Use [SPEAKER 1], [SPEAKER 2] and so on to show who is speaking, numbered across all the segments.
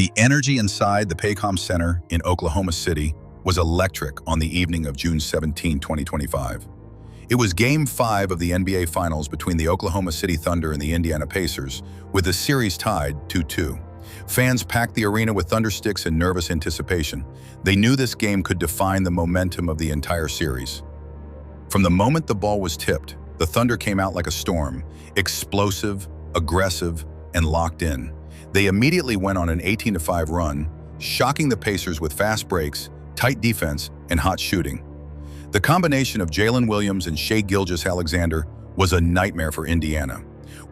[SPEAKER 1] The energy inside the Paycom Center in Oklahoma City was electric on the evening of June 17, 2025. It was Game 5 of the NBA Finals between the Oklahoma City Thunder and the Indiana Pacers, with the series tied 2-2. Fans packed the arena with thundersticks in nervous anticipation. They knew this game could define the momentum of the entire series. From the moment the ball was tipped, the Thunder came out like a storm, explosive, aggressive, and locked in. They immediately went on an 18-5 run, shocking the Pacers with fast breaks, tight defense, and hot shooting. The combination of Jalen Williams and Shai Gilgeous-Alexander was a nightmare for Indiana.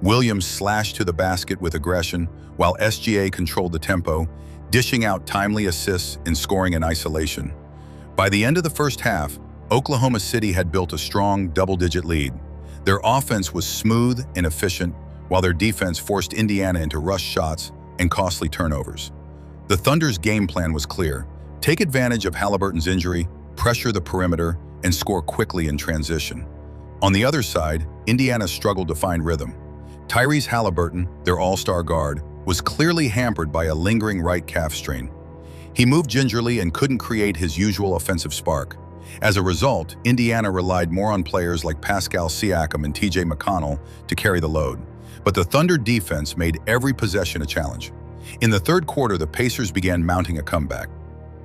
[SPEAKER 1] Williams slashed to the basket with aggression, while SGA controlled the tempo, dishing out timely assists and scoring in isolation. By the end of the first half, Oklahoma City had built a strong double-digit lead. Their offense was smooth and efficient, while their defense forced Indiana into rush shots and costly turnovers. The Thunder's game plan was clear: take advantage of Haliburton's injury, pressure the perimeter, and score quickly in transition. On the other side, Indiana struggled to find rhythm. Tyrese Haliburton, their all-star guard, was clearly hampered by a lingering right calf strain. He moved gingerly and couldn't create his usual offensive spark. As a result, Indiana relied more on players like Pascal Siakam and T.J. McConnell to carry the load. But the Thunder defense made every possession a challenge. In the third quarter, the Pacers began mounting a comeback.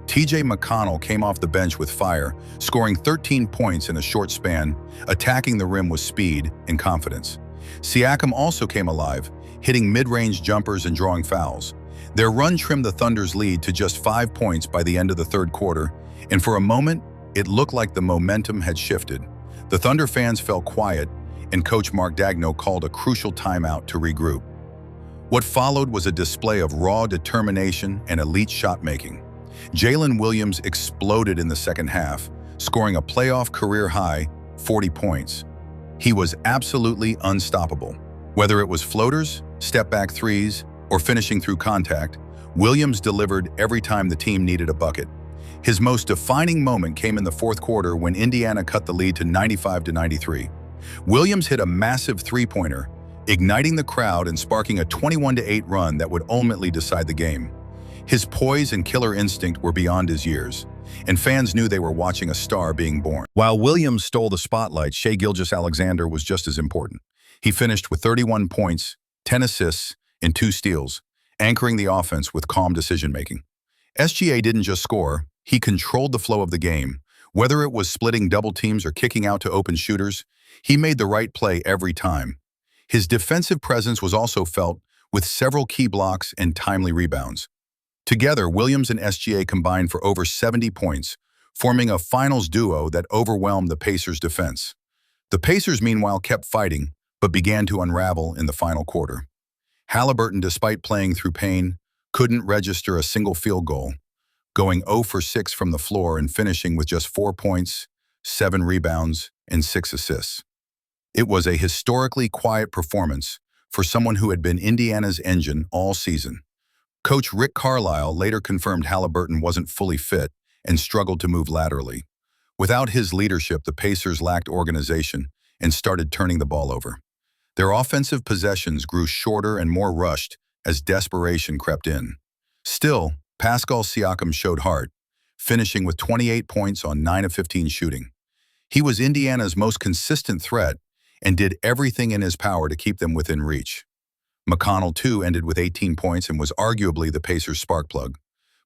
[SPEAKER 1] T.J. McConnell came off the bench with fire, scoring 13 points in a short span, attacking the rim with speed and confidence. Siakam also came alive, hitting mid-range jumpers and drawing fouls. Their run trimmed the Thunder's lead to just 5 points by the end of the third quarter, and for a moment, it looked like the momentum had shifted. The Thunder fans fell quiet, and coach Mark Daigneault called a crucial timeout to regroup. What followed was a display of raw determination and elite shot-making. Jalen Williams exploded in the second half, scoring a playoff career-high 40 points. He was absolutely unstoppable. Whether it was floaters, step-back threes, or finishing through contact, Williams delivered every time the team needed a bucket. His most defining moment came in the fourth quarter when Indiana cut the lead to 95-93. Williams hit a massive three-pointer, igniting the crowd and sparking a 21-8 run that would ultimately decide the game. His poise and killer instinct were beyond his years, and fans knew they were watching a star being born. While Williams stole the spotlight, Shai Gilgeous-Alexander was just as important. He finished with 31 points, 10 assists, and 2 steals, anchoring the offense with calm decision-making. SGA didn't just score, he controlled the flow of the game. Whether it was splitting double teams or kicking out to open shooters, he made the right play every time. His defensive presence was also felt, with several key blocks and timely rebounds. Together, Williams and SGA combined for over 70 points, forming a finals duo that overwhelmed the Pacers' defense. The Pacers, meanwhile, kept fighting, but began to unravel in the final quarter. Haliburton, despite playing through pain, couldn't register a single field goal, going 0 for 6 from the floor and finishing with just 4 points, 7 rebounds, and 6 assists. It was a historically quiet performance for someone who had been Indiana's engine all season. Coach Rick Carlisle later confirmed Haliburton wasn't fully fit and struggled to move laterally. Without his leadership, the Pacers lacked organization and started turning the ball over. Their offensive possessions grew shorter and more rushed as desperation crept in. Still, Pascal Siakam showed heart, finishing with 28 points on 9 of 15 shooting. He was Indiana's most consistent threat and did everything in his power to keep them within reach. McConnell, too, ended with 18 points and was arguably the Pacers' spark plug.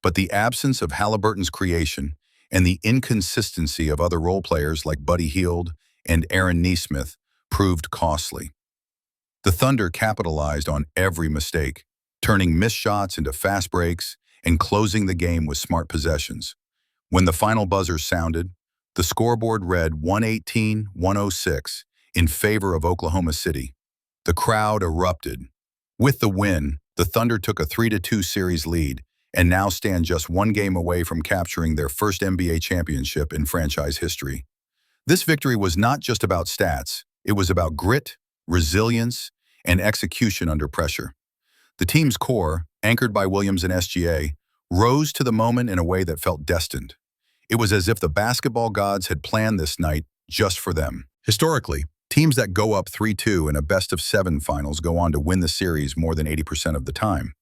[SPEAKER 1] But the absence of Haliburton's creation and the inconsistency of other role players like Buddy Hield and Aaron Nesmith proved costly. The Thunder capitalized on every mistake, turning missed shots into fast breaks and closing the game with smart possessions. When the final buzzer sounded, the scoreboard read 118-106 in favor of Oklahoma City. The crowd erupted. With the win, the Thunder took a 3-2 series lead and now stand just 1 game away from capturing their first NBA championship in franchise history. This victory was not just about stats, it was about grit, resilience, and execution under pressure. The team's core, anchored by Williams and SGA, rose to the moment in a way that felt destined. It was as if the basketball gods had planned this night just for them. Historically, teams that go up 3-2 in a best-of-7 finals go on to win the series more than 80% of the time.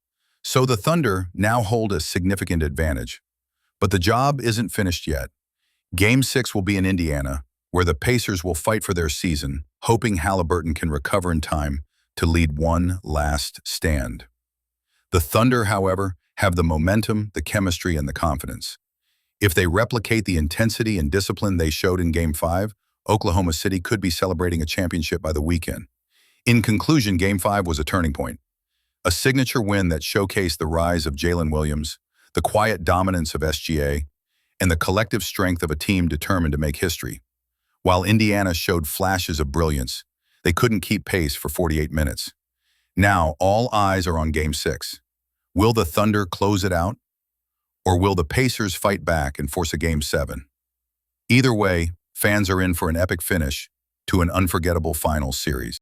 [SPEAKER 1] So the Thunder now hold a significant advantage. But the job isn't finished yet. Game 6 will be in Indiana, where the Pacers will fight for their season, hoping Haliburton can recover in time to lead one last stand. The Thunder, however, have the momentum, the chemistry, and the confidence. If they replicate the intensity and discipline they showed in Game 5, Oklahoma City could be celebrating a championship by the weekend. In conclusion, Game 5 was a turning point. A signature win that showcased the rise of Jalen Williams, the quiet dominance of SGA, and the collective strength of a team determined to make history. While Indiana showed flashes of brilliance, they couldn't keep pace for 48 minutes. Now, all eyes are on Game 6. Will the Thunder close it out? Or will the Pacers fight back and force a Game 7? Either way, fans are in for an epic finish to an unforgettable final series.